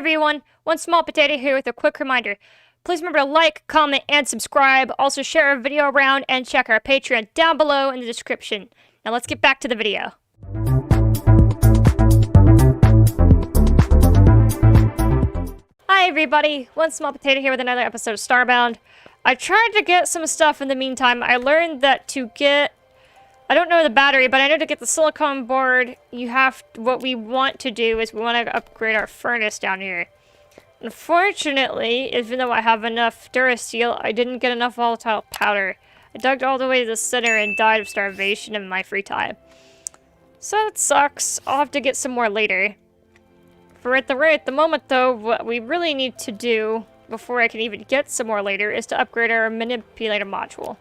everyone, 1SmolPot8o here with a quick reminder. Please remember to like, comment, and subscribe. Also share our video around and check our Patreon down below in the description. Now let's get back to the video. Hi everybody, 1SmolPot8o here with another episode of Starbound. I tried to get some stuff in the meantime. I learned that to get, I don't know the battery, but I know to get the silicone board, what we want to do is we want to upgrade our furnace down here. Unfortunately, even though I have enough Durasteel, I didn't get enough volatile powder. I dug all the way to the center and died of starvation in my free time. So that sucks. I'll have to get some more later. For at the moment though, what we really need to do before I can even get some more later is to upgrade our manipulator module.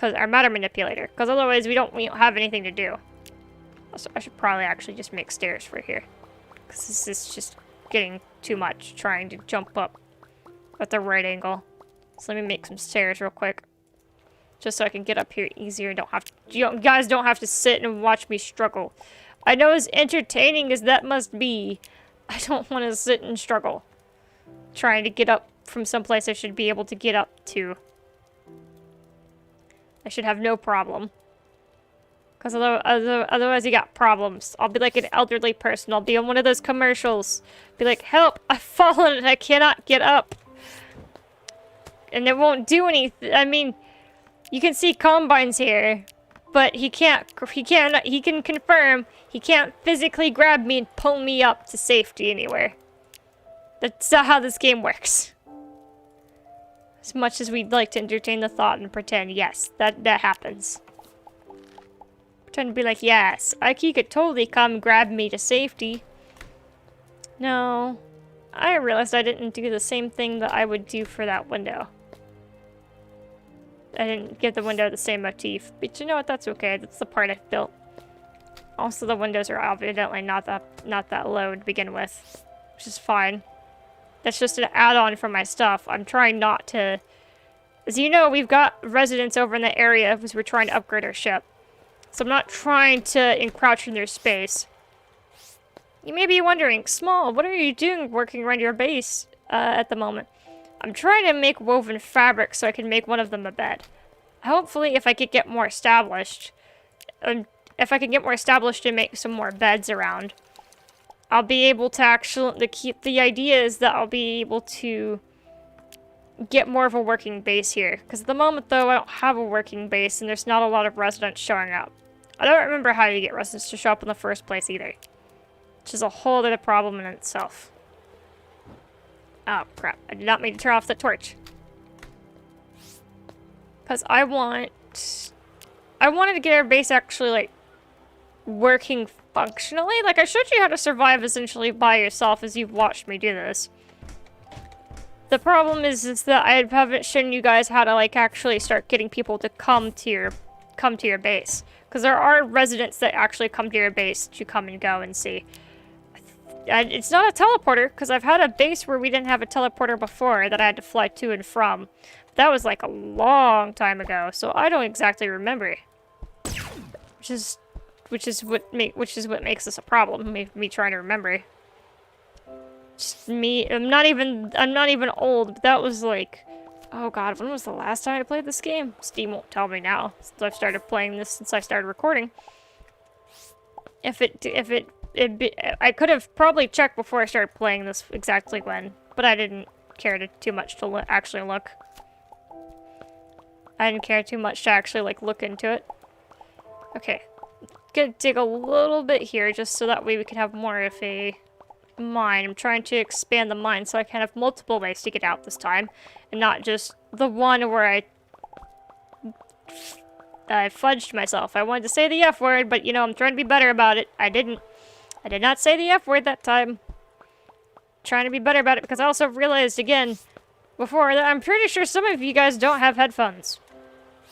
Our matter manipulator, because otherwise we don't have anything to do. Also, I should probably actually just make stairs for here, because this is just getting too much trying to jump up at the right angle. So let me make some stairs real quick, just so I can get up here easier and you guys don't have to sit and watch me struggle. I know as entertaining as that must be, I don't want to sit and struggle trying to get up from someplace I should be able to get up to. I should have no problem. Because otherwise you got problems. I'll be like an elderly person. I'll be on one of those commercials. Be like, help, I've fallen and I cannot get up. And it won't do anything. I mean, you can see Combine's here. But he can confirm he can't physically grab me and pull me up to safety anywhere. That's not how this game works. As much as we'd like to entertain the thought and pretend, yes, that happens. Pretend to be like, yes, he could totally come grab me to safety. No. I realized I didn't do the same thing that I would do for that window. I didn't give the window the same motif. But you know what, that's okay. That's the part I built. Also, the windows are evidently not that low to begin with. Which is fine. That's just an add-on for my stuff. I'm trying not to... As you know, we've got residents over in the area because we're trying to upgrade our ship. So I'm not trying to encroach in their space. You may be wondering, Smol, what are you doing working around your base at the moment? I'm trying to make woven fabric so I can make one of them a bed. Hopefully, if I could get more established... and make some more beds around... I'll be able to actually, the idea is that I'll be able to get more of a working base here. Because at the moment, though, I don't have a working base, and there's not a lot of residents showing up. I don't remember how you get residents to show up in the first place, either. Which is a whole other problem in itself. Oh, crap. I did not mean to turn off the torch. Because I wanted to get our base actually, like, working functionally. Like, I showed you how to survive essentially by yourself as you've watched me do this. The problem is that I haven't shown you guys how to, like, actually start getting people to come to your base. Because there are residents that actually come to your base to come and go and see. It's not a teleporter, because I've had a base where we didn't have a teleporter before that I had to fly to and from. That was, like, a long time ago, so I don't exactly remember. Which is what makes this a problem. Me trying to remember. Just me. I'm not even old. But that was like, oh god, when was the last time I played this game? Steam won't tell me now. Since I've started playing this since I started recording. I could have probably checked before I started playing this exactly when, but I didn't care too much to actually look. I didn't care too much to actually like look into it. Okay. Gonna dig a little bit here just so that way we can have more of a mine. I'm trying to expand the mine so I can have multiple ways to get out this time and not just the one where I fudged myself. I wanted to say the F word, but you know, I'm trying to be better about it. I did not say the F word that time. Trying to be better about it because I also realized again before that I'm pretty sure some of you guys don't have headphones.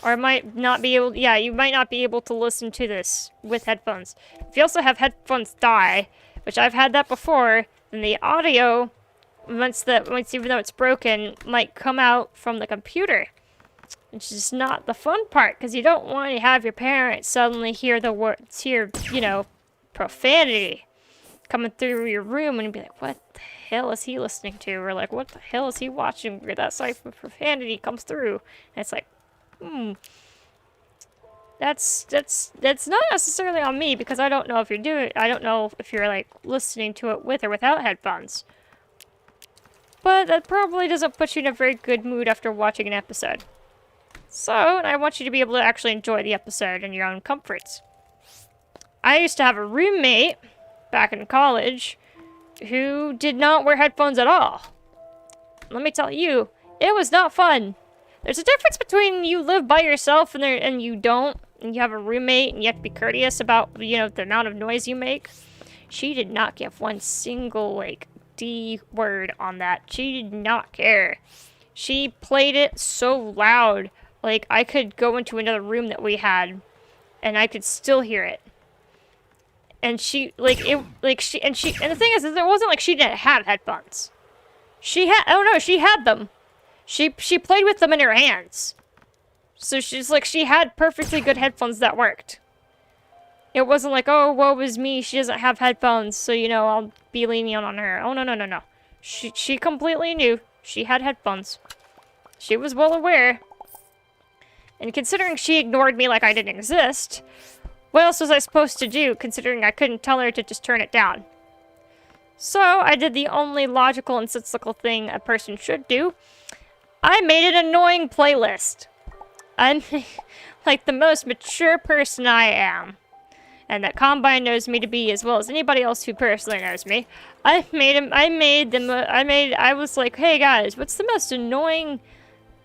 Or might not be able, yeah, you might not be able to listen to this with headphones. If you also have headphones die, which I've had that before, then the audio, once even though it's broken, might come out from the computer. Which is not the fun part, because you don't want to have your parents suddenly hear the words, you know, profanity. coming through your room and you'd be like, what the hell is he listening to? Or like, what the hell is he watching? Where that type of profanity comes through. And it's like, That's not necessarily on me because I don't know if you're like listening to it with or without headphones. But that probably doesn't put you in a very good mood after watching an episode. So, I want you to be able to actually enjoy the episode in your own comforts. I used to have a roommate back in college who did not wear headphones at all. Let me tell you, it was not fun. There's a difference between you live by yourself and you don't, and you have a roommate and you have to be courteous about, the amount of noise you make. She did not give one single, like, D word on that. She did not care. She played it so loud, like, I could go into another room that we had, and I could still hear it. And and the thing is, it wasn't like she didn't have headphones. She had them. She played with them in her hands. So she had perfectly good headphones that worked. It wasn't like, oh, woe is me, she doesn't have headphones, so, I'll be lenient on her. Oh, no. She completely knew she had headphones. She was well aware. And considering she ignored me like I didn't exist, what else was I supposed to do, considering I couldn't tell her to just turn it down? So, I did the only logical and sensible thing a person should do. I made an annoying playlist. I'm like the most mature person I am. And that Combine knows me to be as well as anybody else who personally knows me. I was like, hey guys, what's the most annoying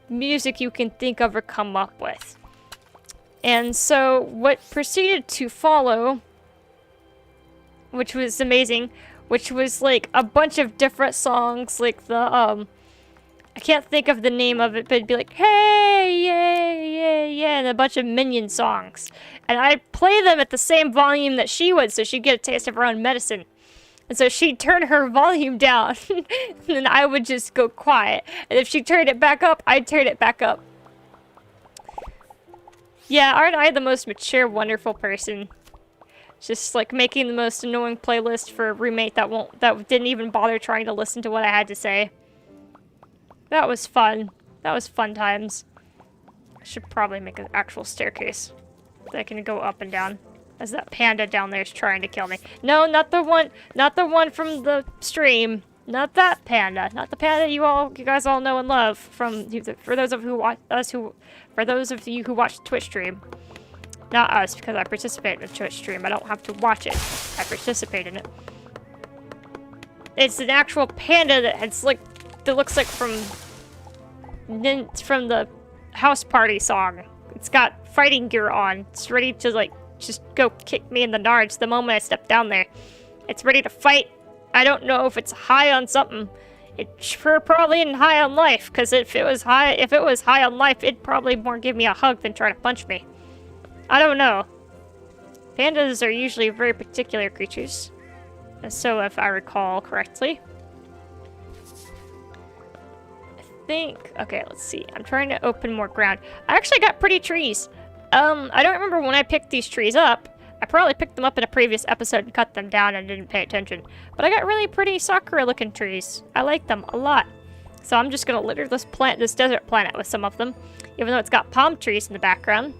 music you can think of or come up with? And so what proceeded to follow, which was amazing, which was like a bunch of different songs, like the, I can't think of the name of it, but it'd be like, hey, yeah, and a bunch of Minion songs. And I'd play them at the same volume that she would, so she'd get a taste of her own medicine. And so she'd turn her volume down, and then I would just go quiet. And if she turned it back up, I'd turn it back up. Yeah, aren't I the most mature, wonderful person? Just like making the most annoying playlist for a roommate that didn't even bother trying to listen to what I had to say. That was fun. That was fun times. I should probably make an actual staircase that I can go up and down. As that panda down there is trying to kill me. No, not the one from the stream. Not that panda. Not the panda you guys all know and love from for those of you who watch the Twitch stream. Not us, because I participate in the Twitch stream. I don't have to watch it. I participate in it. It's an actual panda that looks like from the house party song. It's got fighting gear on. It's ready to like just go kick me in the nards the moment I step down there. It's ready to fight. I don't know if it's high on something. It sure probably isn't high on life, because if it was high on life, it'd probably more give me a hug than try to punch me. I don't know. Pandas are usually very particular creatures. So if I recall correctly. Okay, let's see. I'm trying to open more ground. I actually got pretty trees. I don't remember when I picked these trees up. I probably picked them up in a previous episode and cut them down and didn't pay attention. But I got really pretty Sakura-looking trees. I like them a lot. So I'm just gonna litter this desert planet with some of them. Even though it's got palm trees in the background.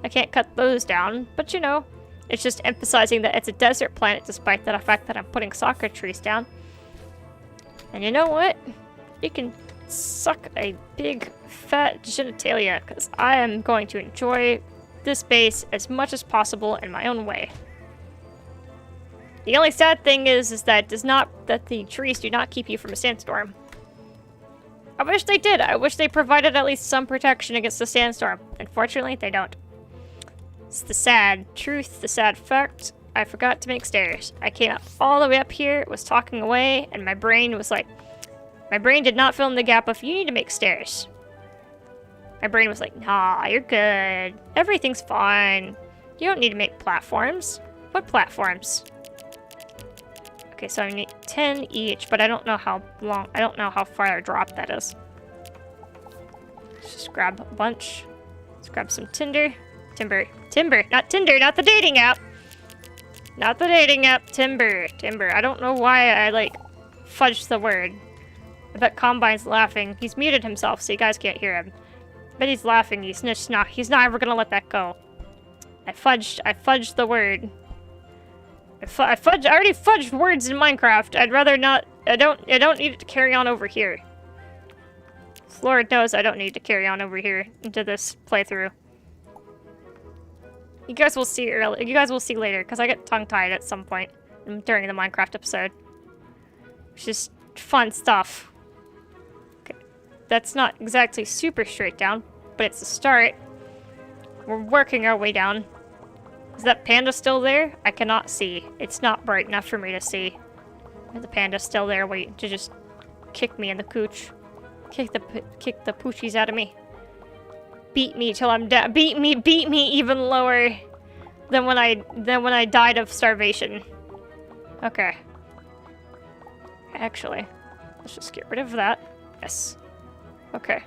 I can't cut those down. But it's just emphasizing that it's a desert planet despite the fact that I'm putting Sakura trees down. And you know what? You can suck a big fat genitalia, because I am going to enjoy this base as much as possible in my own way. The only sad thing is that the trees do not keep you from a sandstorm. I wish they did. I wish they provided at least some protection against a sandstorm. Unfortunately, they don't. It's the sad truth, the sad fact. I forgot to make stairs. I came up all the way up here, was talking away, and my brain did not fill in the gap of, you need to make stairs. My brain was like, nah, you're good. Everything's fine. You don't need to make platforms. What platforms? Okay, so I need 10 each, but I don't know how far a drop that is. Let's just grab a bunch. Let's grab some tinder. Timber, not Tinder, not the dating app. Not the dating app. Timber. Timber. I don't know why I, like, fudged the word. I bet Combine's laughing. He's muted himself, so you guys can't hear him. But he's laughing. He's not ever gonna let that go. I fudged the word. I already fudged words in Minecraft. I'd rather not. I don't need it to carry on over here. Lord knows I don't need to carry on over here into this playthrough. You guys will see early. You guys will see later, because I get tongue-tied at some point during the Minecraft episode. It's just fun stuff. Okay. That's not exactly super straight down, but it's a start. We're working our way down. Is that panda still there? I cannot see. It's not bright enough for me to see. Is the panda still there waiting to just kick me in the cooch? Kick the poochies out of me. Beat me till I'm down. Beat me even lower than when I died of starvation. Okay. Actually, let's just get rid of that. Yes. Okay.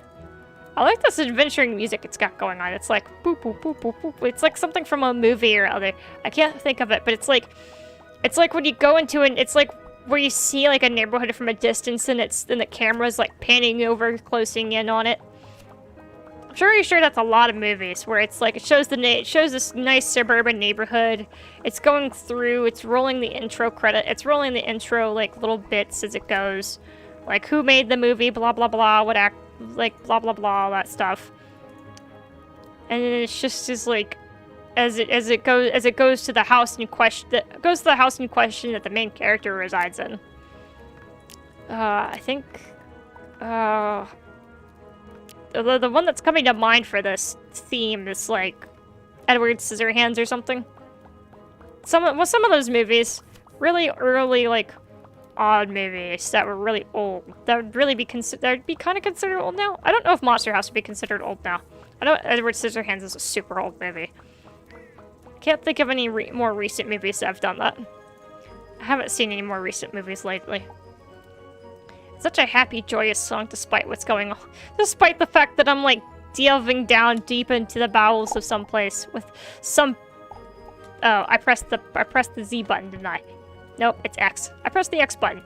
I like this adventuring music it's got going on. It's like boop boop boop boop boop. It's like something from a movie or other. I can't think of it, but it's like when you go into it's like where you see like a neighborhood from a distance and the camera's like panning over, closing in on it. I'm pretty sure that's a lot of movies where it's like it shows this nice suburban neighborhood. It's going through. It's rolling the intro credit. It's rolling the intro like little bits as it goes, like who made the movie, blah blah blah, what act. Like blah blah blah, all that stuff, and then it's just like as it goes to the house in question that the main character resides in. I think the one that's coming to mind for this theme is like Edward Scissorhands or something. Some of those movies, really early like odd movies that were really old. That would really be kind of considered old now. I don't know if Monster House would be considered old now. I know Edward Scissorhands is a super old movie. I can't think of any more recent movies that have done that. I haven't seen any more recent movies lately. It's such a happy, joyous song despite what's going on. Despite the fact that I'm like delving down deep into the bowels of some place with some... Oh, I pressed the Z button, didn't I? Nope, it's X. I pressed the X button.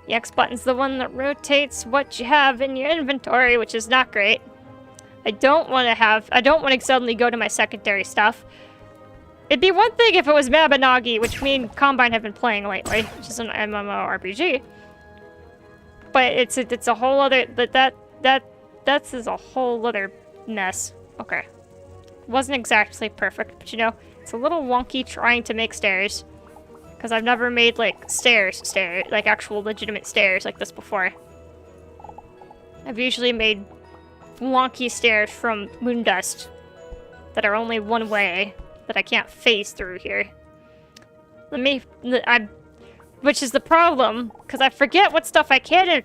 The X button's the one that rotates what you have in your inventory, which is not great. I don't want to suddenly go to my secondary stuff. It'd be one thing if it was Mabinogi, which me and Combine have been playing lately, which is an MMORPG. But it's a whole other, but that's a whole other mess. Okay. Wasn't exactly perfect, but you know, it's a little wonky trying to make stairs. Because I've never made, like, stairs, like actual legitimate stairs like this before. I've usually made wonky stairs from moon dust that are only one way that I can't phase through here. Which is the problem, because I forget what stuff I can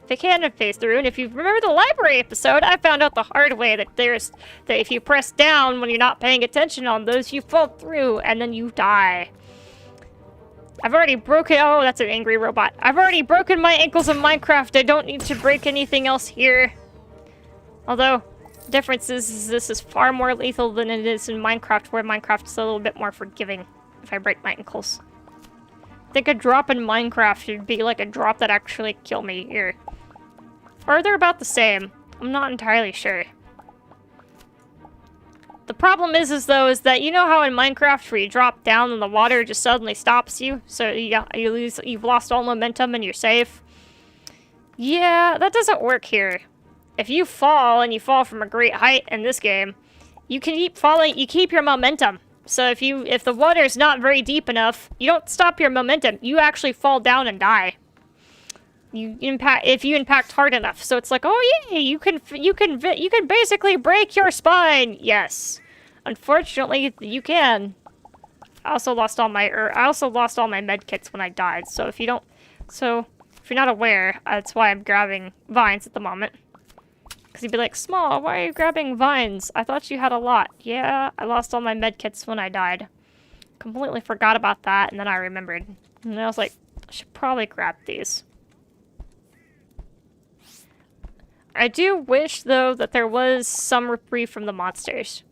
phase through, and if you remember the library episode, I found out the hard way that if you press down when you're not paying attention on those, you fall through, and then you die. I've already broken- oh, that's an angry robot. I've already broken my ankles in Minecraft. I don't need to break anything else here. Although, the difference is this is far more lethal than it is in Minecraft, where Minecraft is a little bit more forgiving if I break my ankles. I think a drop in Minecraft should be like a drop that actually kill me here. Or they're about the same. I'm not entirely sure. The problem is that you know how in Minecraft where you drop down and the water just suddenly stops you? So you've lost all momentum and you're safe? Yeah, that doesn't work here. If you fall, and you fall from a great height in this game, you can keep falling, you keep your momentum. So if the water is not very deep enough, you don't stop your momentum, you actually fall down and die. If you impact hard enough. So it's like, oh yay, you can basically break your spine. Yes. Unfortunately, you can. I also lost all my med kits when I died. So if you're not aware, that's why I'm grabbing vines at the moment. Because you'd be like, Smol, why are you grabbing vines? I thought you had a lot. Yeah, I lost all my med kits when I died. Completely forgot about that, and then I remembered. And I was like, I should probably grab these. I do wish, though, that there was some reprieve from the monsters.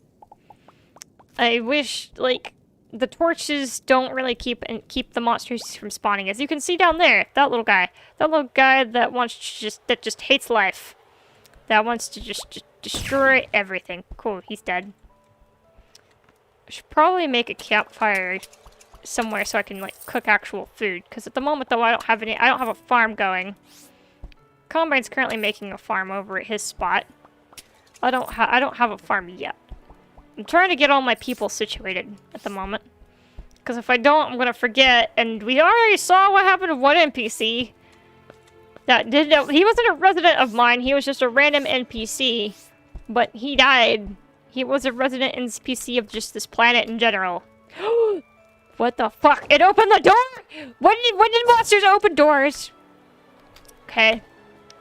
I wish, like, the torches don't really keep the monsters from spawning. As you can see down there, that little guy that wants to just hates life, that wants to just destroy everything. Cool, he's dead. I should probably make a campfire somewhere so I can like cook actual food. Because at the moment though, I don't have a farm going. Combine's currently making a farm over at his spot. I don't have a farm yet. I'm trying to get all my people situated at the moment. Because if I don't, I'm gonna forget. And we already saw what happened to one NPC. He wasn't a resident of mine. He was just a random NPC. But he died. He was a resident NPC of just this planet in general. What the fuck? It opened the door! When did monsters open doors? Okay.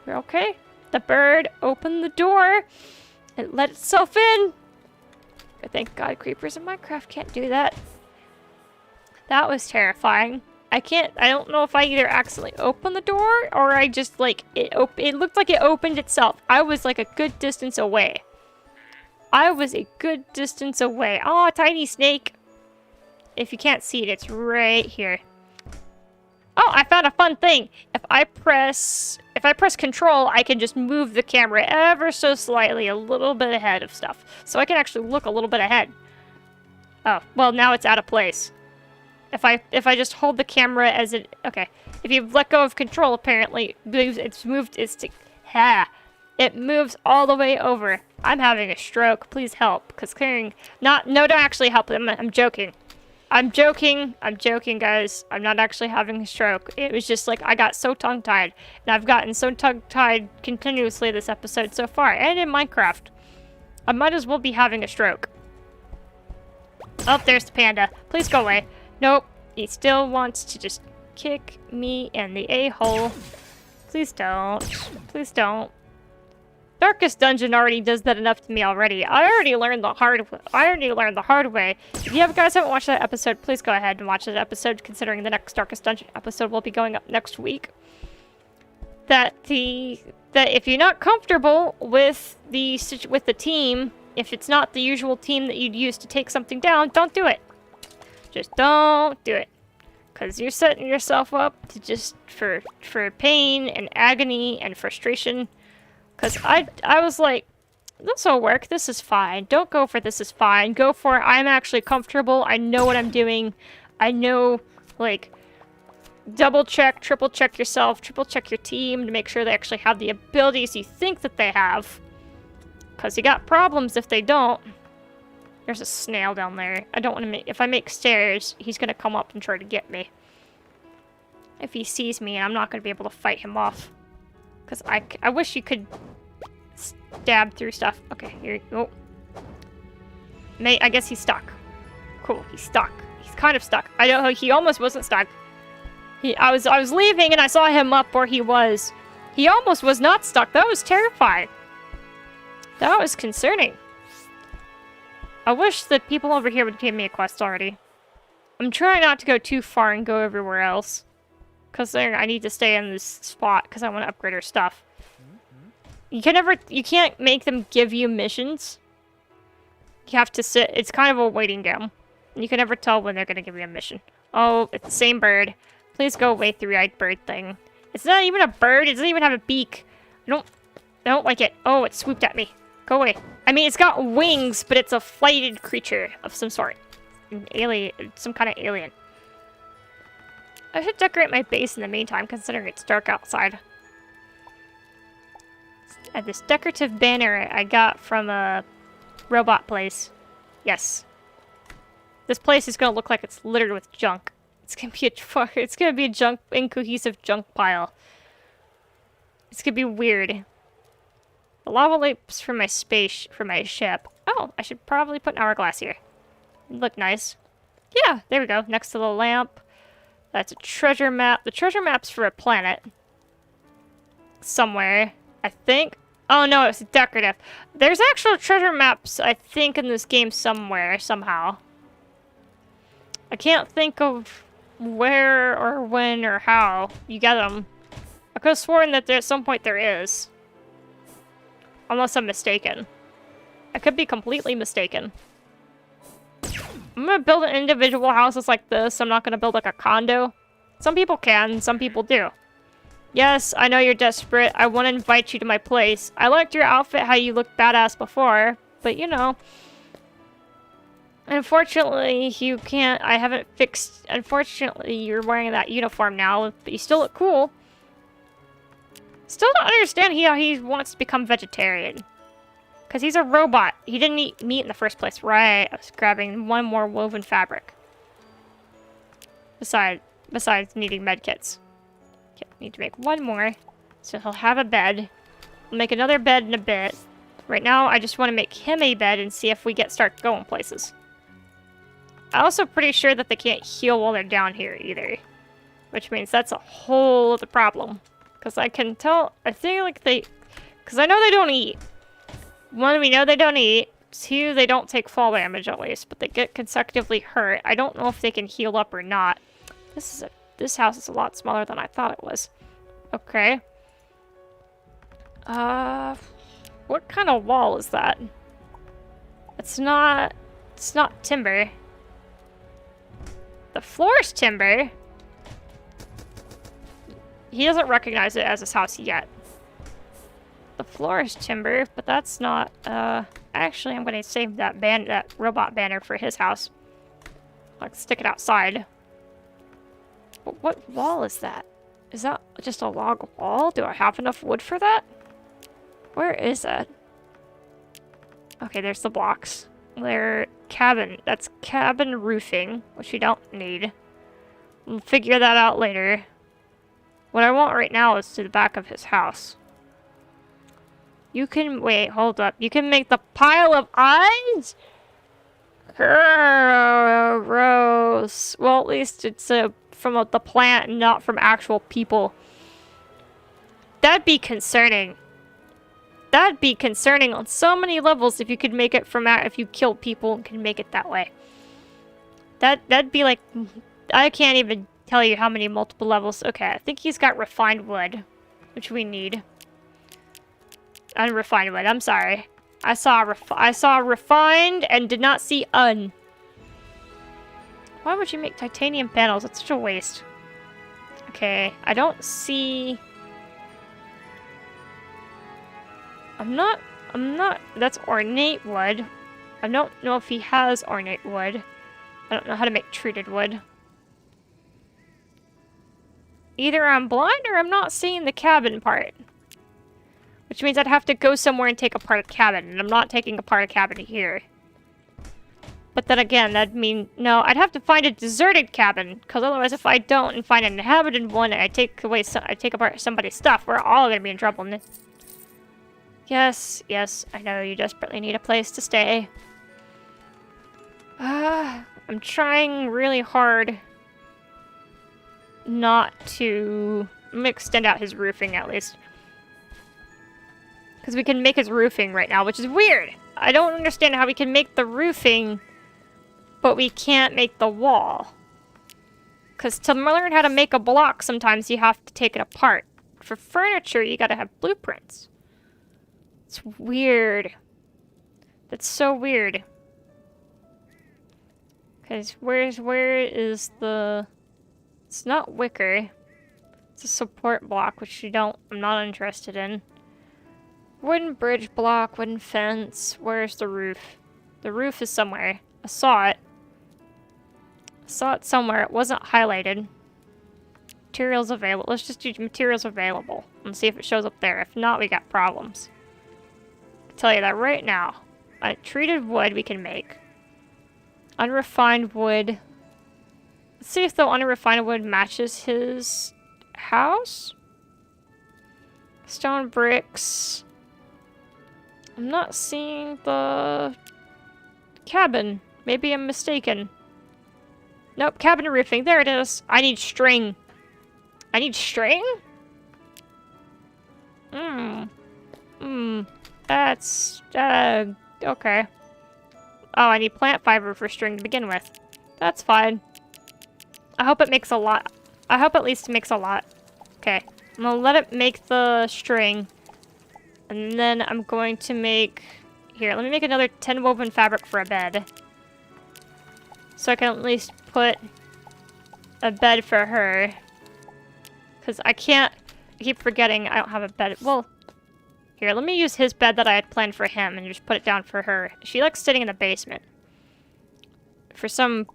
We're okay. The bird opened the door. It let itself in. Thank God creepers in Minecraft can't do that. That was terrifying. I don't know if I either accidentally opened the door or I just like, it looked like it opened itself. I was like a good distance away. Oh, tiny snake. If you can't see it, it's right here. Oh, I found a fun thing. If I press control, I can just move the camera ever so slightly a little bit ahead of stuff. So I can actually look a little bit ahead. Oh, well now it's out of place. If I just hold the camera as it, okay. If you let go of control, apparently it moves all the way over. I'm having a stroke. Please help, because clearing, no, don't actually help. I'm joking. I'm joking, guys. I'm not actually having a stroke. It was just like, I got so tongue-tied. And I've gotten so tongue-tied continuously this episode so far. And in Minecraft. I might as well be having a stroke. Oh, there's the panda. Please go away. Nope. He still wants to just kick me in the a-hole. Please don't. Please don't. Darkest Dungeon already does that enough to me already. I already learned the hard way. If you guys haven't watched that episode, please go ahead and watch that episode, considering the next Darkest Dungeon episode will be going up next week. That if you're not comfortable with the team, if it's not the usual team that you'd use to take something down, don't do it. Just don't do it. Because you're setting yourself up to just for pain and agony and frustration. Because I was like, this will work, this is fine. Don't go for this is fine. Go for I'm actually comfortable. I know what I'm doing. I know, like, double check, triple check yourself, triple check your team to make sure they actually have the abilities you think that they have. Because you got problems if they don't. There's a snail down there. I don't want to make, if I make stairs, he's going to come up and try to get me. If he sees me, I'm not going to be able to fight him off. Because I wish you could stab through stuff. Okay, here you go. I guess he's stuck. Cool, he's stuck. He's kind of stuck. I don't know, he almost wasn't stuck. I was leaving and I saw him up where he was. He almost was not stuck. That was terrifying. That was concerning. I wish that people over here would give me a quest already. I'm trying not to go too far and go everywhere else. Because I need to stay in this spot because I want to upgrade our stuff. You can't make them give you missions. You have to sit, it's kind of a waiting game. You can never tell when they're going to give you a mission. Oh, it's the same bird. Please go away, three-eyed bird thing. It's not even a bird, it doesn't even have a beak. I don't like it. Oh, it swooped at me. Go away. I mean, it's got wings, but it's a flighted creature of some sort. An alien, some kind of alien. I should decorate my base in the meantime, considering it's dark outside. This decorative banner I got from a robot place. Yes. This place is gonna look like it's littered with junk. It's gonna be a junk, incohesive junk pile. It's gonna be weird. The lava lamps for my ship. Oh, I should probably put an hourglass here. It'd look nice. Yeah, there we go. Next to the lamp. That's a treasure map. The treasure map's for a planet. Somewhere, I think. Oh no, it's decorative. There's actual treasure maps, I think, in this game somewhere, somehow. I can't think of where or when or how you get them. I could have sworn that at some point there is. Unless I'm mistaken. I could be completely mistaken. I'm gonna build an individual houses like this. I'm not gonna build like a condo. Some people can, some people do. Yes, I know you're desperate. I want to invite you to my place. I liked your outfit, how you looked badass before. But, you know. Unfortunately, you can't... I haven't fixed... Unfortunately, you're wearing that uniform now. But you still look cool. Still don't understand how he wants to become vegetarian. Because he's a robot. He didn't eat meat in the first place. Right. I was grabbing one more woven fabric. Besides needing medkits. Okay, need to make one more. So he'll have a bed. We'll make another bed in a bit. Right now, I just want to make him a bed and see if we start going places. I'm also pretty sure that they can't heal while they're down here either. Which means that's a whole other problem. Because I can tell, I feel like because I know they don't eat. One, we know they don't eat. Two, they don't take fall damage at least, but they get consecutively hurt. I don't know if they can heal up or not. This house is a lot smaller than I thought it was. Okay. What kind of wall is that? It's not timber. The floor is timber. He doesn't recognize it as his house yet. The floor is timber, but that's not, actually I'm gonna save that robot banner for his house. Like, stick it outside. But what wall is that? Is that just a log wall? Do I have enough wood for that? Where is that? Okay, there's the blocks. They're cabin. That's cabin roofing, which we don't need. We'll figure that out later. What I want right now is to the back of his house. You can... Wait, hold up. You can make the pile of eyes? Gross. Well, at least it's from the plant and not from actual people. That'd be concerning. That'd be concerning on so many levels if you could make it from... If you killed people and could make it that way. That'd be like... I can't even tell you how many multiple levels. Okay, I think he's got refined wood, which we need. Unrefined wood, I'm sorry. I saw refined and did not see un. Why would you make titanium panels? That's such a waste. Okay, I don't see... I'm not... That's ornate wood. I don't know if he has ornate wood. I don't know how to make treated wood. Either I'm blind or I'm not seeing the cabin part. Which means I'd have to go somewhere and take apart a cabin. And I'm not taking apart a cabin here. But then again, that'd mean... No, I'd have to find a deserted cabin. Because otherwise, if I don't and find an inhabited one and I take apart somebody's stuff, we're all going to be in trouble. Yes, I know you desperately need a place to stay. I'm trying really hard not to... I'm gonna extend out his roofing at least. Because we can make his roofing right now, which is weird. I don't understand how we can make the roofing, but we can't make the wall. Because to learn how to make a block, sometimes you have to take it apart. For furniture, you gotta have blueprints. It's weird. That's so weird. Because where is the... It's not wicker. It's a support block, which I'm not interested in. Wooden bridge block, wooden fence. Where's the roof? The roof is somewhere. I saw it. I saw it somewhere. It wasn't highlighted. Materials available. Let's just do materials available and see if it shows up there. If not, we got problems. I'll tell you that right now. Treated wood we can make. Unrefined wood. Let's see if the unrefined wood matches his house. Stone bricks. I'm not seeing the cabin. Maybe I'm mistaken. Nope, cabin roofing. There it is. I need string. I need string? That's, okay. Oh, I need plant fiber for string to begin with. That's fine. I hope it makes a lot. I hope at least it makes a lot. Okay. I'm gonna let it make the string. And then I'm going to make... Here, let me make another 10 woven fabric for a bed. So I can at least put a bed for her. Because I keep forgetting I don't have a bed. Well, here, let me use his bed that I had planned for him and just put it down for her. She likes sitting in the basement. For some,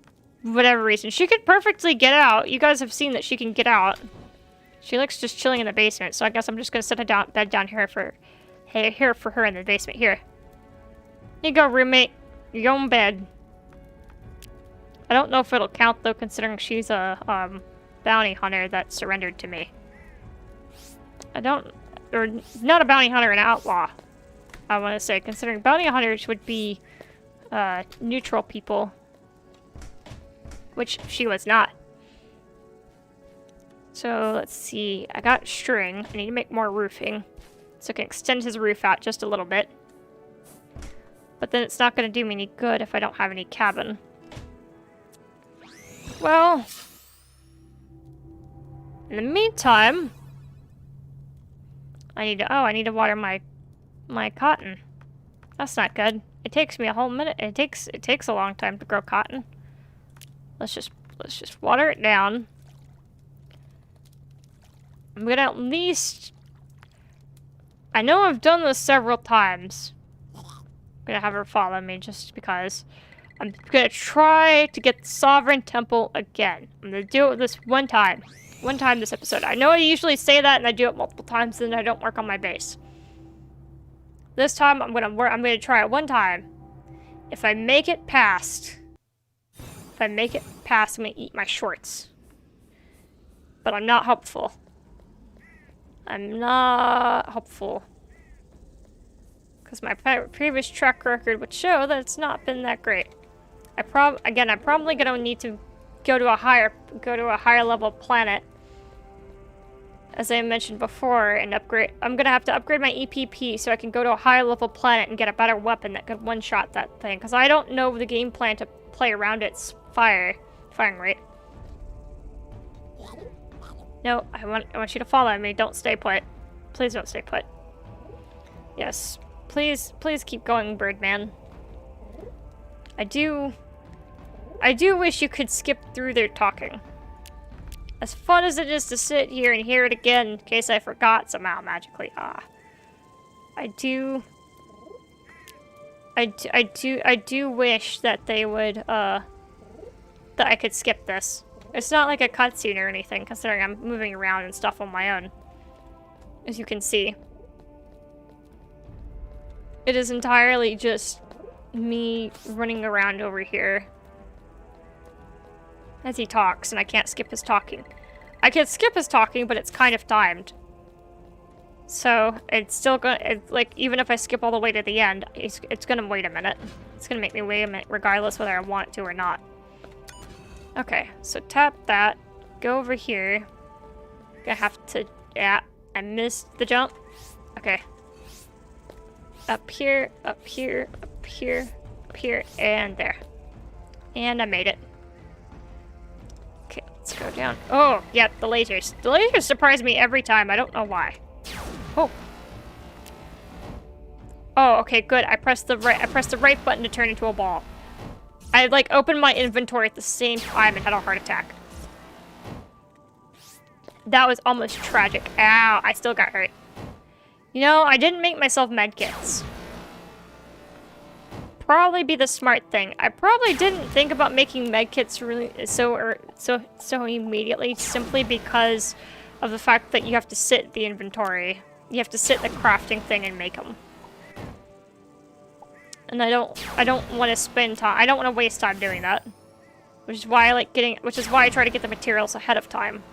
whatever reason. She could perfectly get out. You guys have seen that she can get out. She likes just chilling in the basement, so I guess I'm just gonna set a bed down here for her in the basement. Here. Here you go, roommate. Your own bed. I don't know if it'll count, though, considering she's a, bounty hunter that surrendered to me. Or not a bounty hunter, an outlaw, I want to say, considering bounty hunters would be, neutral people. Which she was not. So, let's see. I got string. I need to make more roofing. So I can extend his roof out just a little bit. But then it's not going to do me any good if I don't have any cabin. Well, in the meantime, I need to water my cotton. That's not good. It takes me a whole minute. It takes a long time to grow cotton. Let's just water it down. I'm gonna at least, I know I've done this several times. I'm gonna have her follow me just because. I'm gonna try to get the Sovereign Temple again. I'm gonna do it this one time. One time this episode. I know I usually say that and I do it multiple times and I don't work on my base. This time I'm gonna try it one time. If I make it past, I'm gonna eat my shorts. But I'm not hopeful. I'm not hopeful. Because my previous track record would show that it's not been that great. Again, I'm probably gonna need to go to a higher level planet, as I mentioned before, and upgrade. I'm gonna have to upgrade my EPP so I can go to a higher level planet and get a better weapon that could one-shot that thing. Because I don't know the game plan to play around its firing rate. No, I want you to follow me. Don't stay put. Please don't stay put. Yes, please keep going, Birdman. I do wish you could skip through their talking. As fun as it is to sit here and hear it again in case I forgot somehow magically. I do wish that they would, that I could skip this. It's not like a cutscene or anything, considering I'm moving around and stuff on my own. As you can see. It is entirely just me running around over here as he talks, and I can't skip his talking. I can skip his talking, but it's kind of timed. So, it's still gonna, like, even if I skip all the way to the end, it's gonna wait a minute. It's gonna make me wait a minute, regardless whether I want it to or not. Okay, so tap that, go over here. Gonna have to, yeah, I missed the jump. Okay. Up here, up here, up here, up here, and there. And I made it. Okay, let's go down. Oh, yeah, the lasers. The lasers surprise me every time. I don't know why. Oh. Oh, okay, good. I pressed the right button to turn into a ball. I, like, opened my inventory at the same time and had a heart attack. That was almost tragic. Ow, I still got hurt. You know, I didn't make myself medkits. Probably be the smart thing. I probably didn't think about making medkits really so immediately, simply because of the fact that you have to sit the inventory. You have to sit the crafting thing and make them. And I don't want to spend time. I don't want to waste time doing that. Which is why I try to get the materials ahead of time.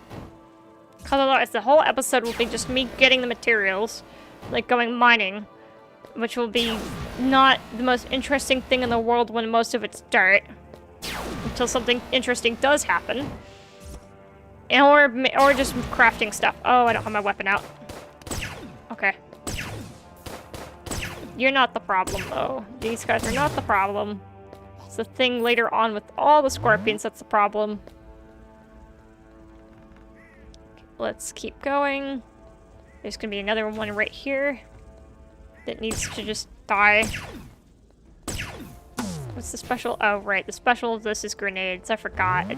Because otherwise the whole episode will be just me getting the materials, like going mining, which will be not the most interesting thing in the world when most of it's dirt. Until something interesting does happen. Or just crafting stuff. Oh, I don't have my weapon out. Okay. You're not the problem, though. These guys are not the problem. It's the thing later on with all the scorpions that's the problem. Let's keep going. There's gonna be another one right here that needs to just die. What's the special? Oh, right. The special of this is grenades. I forgot.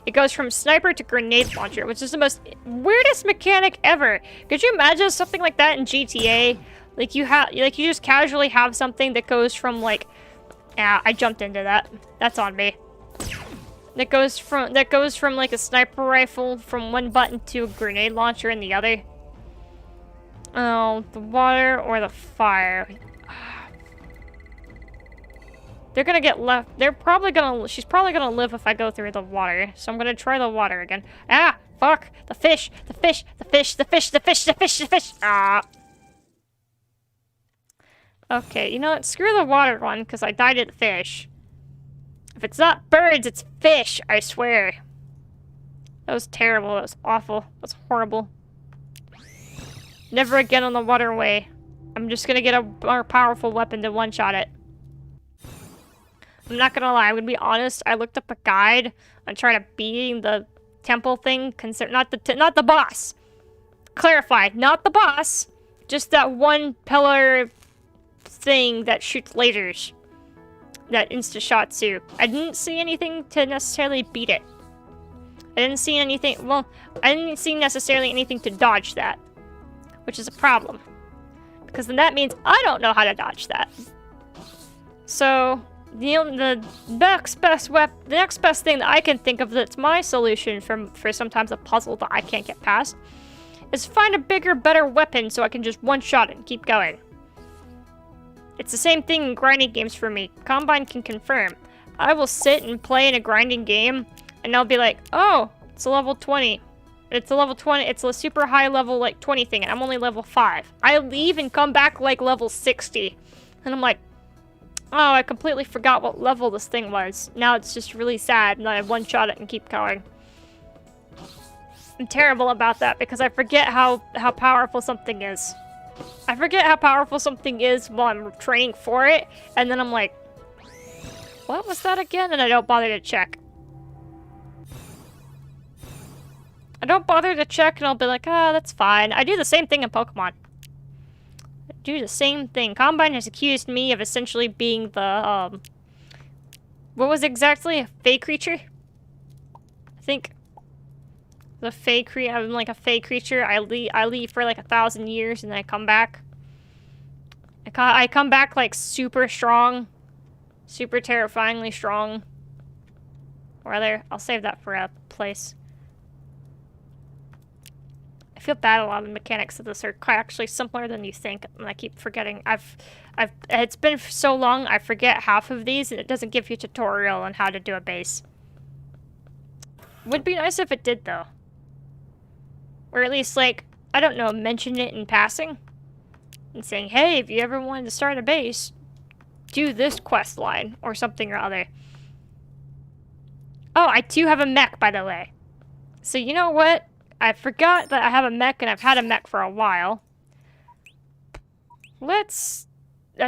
It goes from sniper to grenade launcher, which is the most weirdest mechanic ever. Could you imagine something like that in GTA? Like you just casually have something that goes from like, yeah, I jumped into that. That's on me. That goes from like a sniper rifle from one button to a grenade launcher in the other. Oh, the water or the fire. They're gonna get left. She's probably gonna live if I go through the water. So I'm gonna try the water again. Ah, fuck. The fish. The fish. The fish. The fish. The fish. The fish. The fish. Ah. Okay, you know what? Screw the water one, because I died at the fish. If it's not birds, it's fish, I swear. That was terrible. That was awful. That was horrible. Never again on the waterway. I'm just gonna get a more powerful weapon to one-shot it. I'm not gonna lie, I'm gonna be honest. I looked up a guide on trying to beat the temple thing. Not the boss. Clarify, not the boss. Just that one pillar thing that shoots lasers. That insta-shots you. I didn't see anything to necessarily beat it. I didn't see anything. Well, I didn't see necessarily anything to dodge that, which is a problem, because then that means I don't know how to dodge that. So the next best thing that I can think of that's my solution for sometimes a puzzle that I can't get past is find a bigger, better weapon so I can just one-shot it and keep going. It's the same thing in grinding games for me. Combine can confirm. I will sit and play in a grinding game, and I'll be like, oh, it's a level 20. It's a level 20. It's a super high level, like, 20 thing, and I'm only level 5. I leave and come back, like, level 60. And I'm like, oh, I completely forgot what level this thing was. Now it's just really sad, and I one-shot it and keep going. I'm terrible about that, because I forget how powerful something is. I forget how powerful something is while I'm training for it, and then I'm like, what was that again? And I don't bother to check. I don't bother to check, and I'll be like, ah, that's fine. I do the same thing in Pokemon. I do the same thing. Combine has accused me of essentially being the, what was it exactly? A fey creature? I think. The fey creature. I'm like a fey creature. I leave for like 1,000 years, and then I come back. I come back like super strong. Super terrifyingly strong. Or rather, I'll save that for a place. I feel bad a lot of the mechanics of this are actually simpler than you think, and I keep forgetting. It's been so long, I forget half of these, and it doesn't give you a tutorial on how to do a base. Would be nice if it did, though. Or at least, like, I don't know, mention it in passing. And saying, hey, if you ever wanted to start a base, do this quest line, or something or other. Oh, I do have a mech, by the way. So you know what? I forgot that I have a mech, and I've had a mech for a while. That's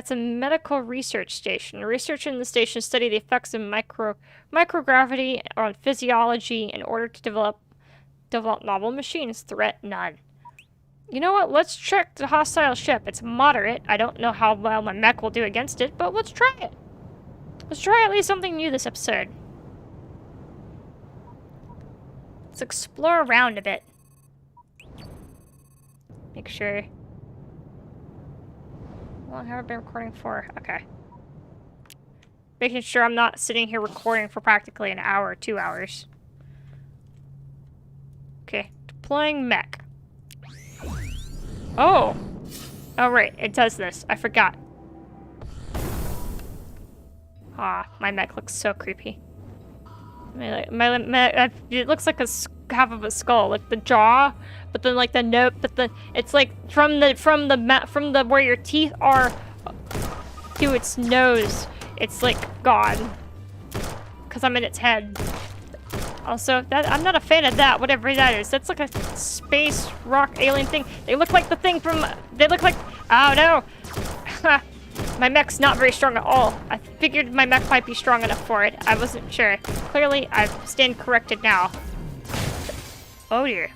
a medical research station. Research in the station study the effects of microgravity on physiology in order to develop novel machines. Threat none. You know what? Let's check the hostile ship. It's moderate. I don't know how well my mech will do against it, but let's try it. Let's try at least something new this episode. Let's explore around a bit. Make sure. How long have I been recording for? Okay. Making sure I'm not sitting here recording for practically an hour or 2 hours. Okay. Deploying mech. Oh! Oh, right. It does this. I forgot. Ah, my mech looks so creepy. It looks like half of a skull, like the jaw, but then like the note, but then it's like from the where your teeth are to its nose, it's like gone, because I'm in its head. Also, I'm not a fan of that, whatever that is. That's like a space rock alien thing. They look like the thing from, oh no! My mech's not very strong at all. I figured my mech might be strong enough for it. I wasn't sure. Clearly, I stand corrected now. Oh dear.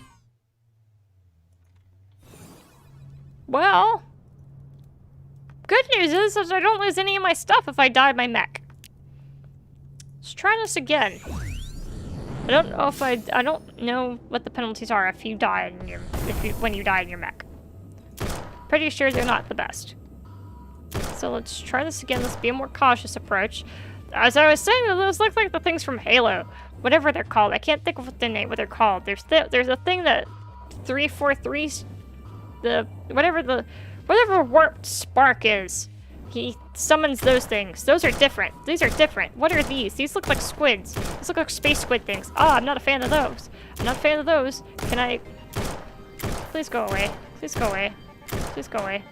Well, good news is that I don't lose any of my stuff if I die my mech. Let's try this again. I don't know if I don't know what the penalties are if you die in your when you die in your mech. Pretty sure they're not the best. So let's try this again. Let's be a more cautious approach. As I was saying, those look like the things from Halo, whatever they're called. I can't think of what they're called. There's a thing that 343, whatever warped spark is. He summons those things. Those are different. These are different. What are these? These look like squids. These look like space squid things. Ah, I'm not a fan of those. I'm not a fan of those. Can I... Please go away. Please go away. Please go away.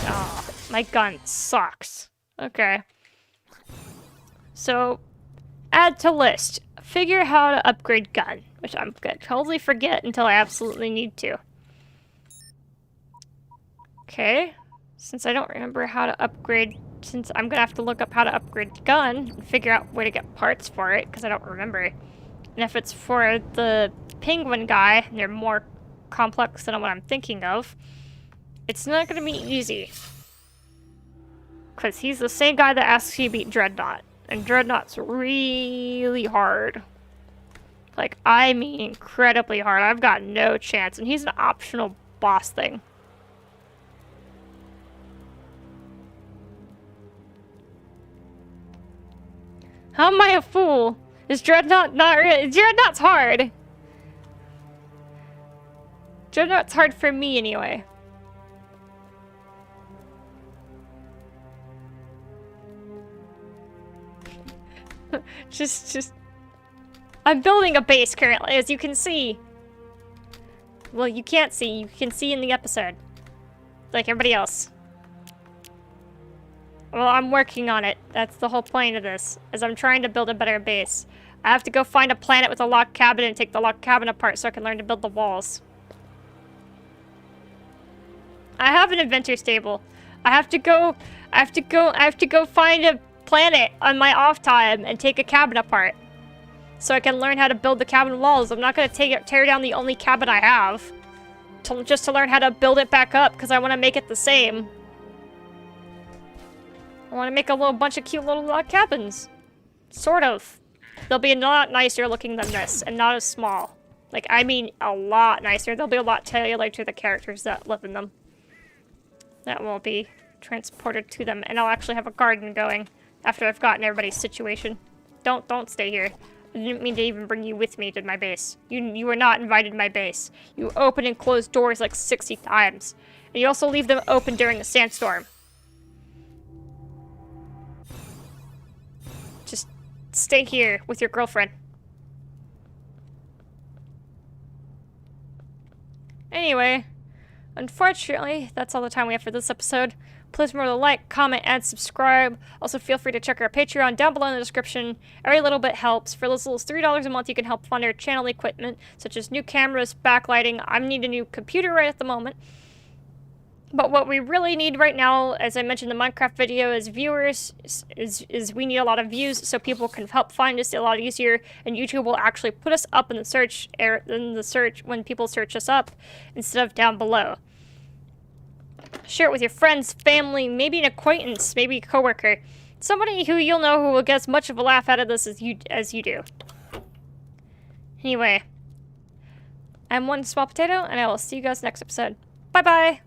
Ah, my gun sucks. Okay. So, add to list. Figure how to upgrade gun, which I'm gonna totally forget until I absolutely need to. Okay. Since I don't remember how to upgrade, since I'm gonna have to look up how to upgrade the gun and figure out where to get parts for it, because I don't remember. And if it's for the penguin guy, and they're more complex than what I'm thinking of, it's not gonna be easy. Because he's the same guy that asks you to beat Dreadnought. And Dreadnought's really hard. Like, I mean incredibly hard. I've got no chance. And he's an optional boss thing. How am I a fool? Is Dreadnought not really? Dreadnought's hard. Dreadnought's hard for me anyway. just I'm building a base currently, as you can see. Well, you can't see. You can see in the episode. Like everybody else. Well, I'm working on it. That's the whole point of this, is I'm trying to build a better base. I have to go find a planet with a locked cabin and take the locked cabin apart so I can learn to build the walls. I have an inventor's table. I have to go find a planet on my off time and take a cabin apart so I can learn how to build the cabin walls. I'm not going to tear down the only cabin I have just to learn how to build it back up, because I want to make it the same. I want to make a little bunch of cute little log cabins. Sort of. They'll be a lot nicer looking than this, and not as small. Like, I mean a lot nicer. They'll be a lot tailored to the characters that live in them. That will be transported to them, and I'll actually have a garden going after I've gotten everybody's situation. Don't stay here. I didn't mean to even bring you with me to my base. You were not invited to my base. You open and close doors like 60 times. And you also leave them open during a sandstorm. Just stay here with your girlfriend. Anyway, unfortunately, that's all the time we have for this episode. Please remember to like, comment, and subscribe. Also, feel free to check our Patreon down below in the description. Every little bit helps. For as little as $3 a month, you can help fund our channel equipment, such as new cameras, backlighting. I need a new computer right at the moment. But what we really need right now, as I mentioned in the Minecraft video, is viewers. Is we need a lot of views so people can help find us a lot easier, and YouTube will actually put us up in the search when people search us up instead of down below. Share it with your friends, family, maybe an acquaintance, maybe a coworker. Somebody who you'll know who will get as much of a laugh out of this as you do. Anyway, I'm 1SmolPot8o, and I will see you guys next episode. Bye-bye!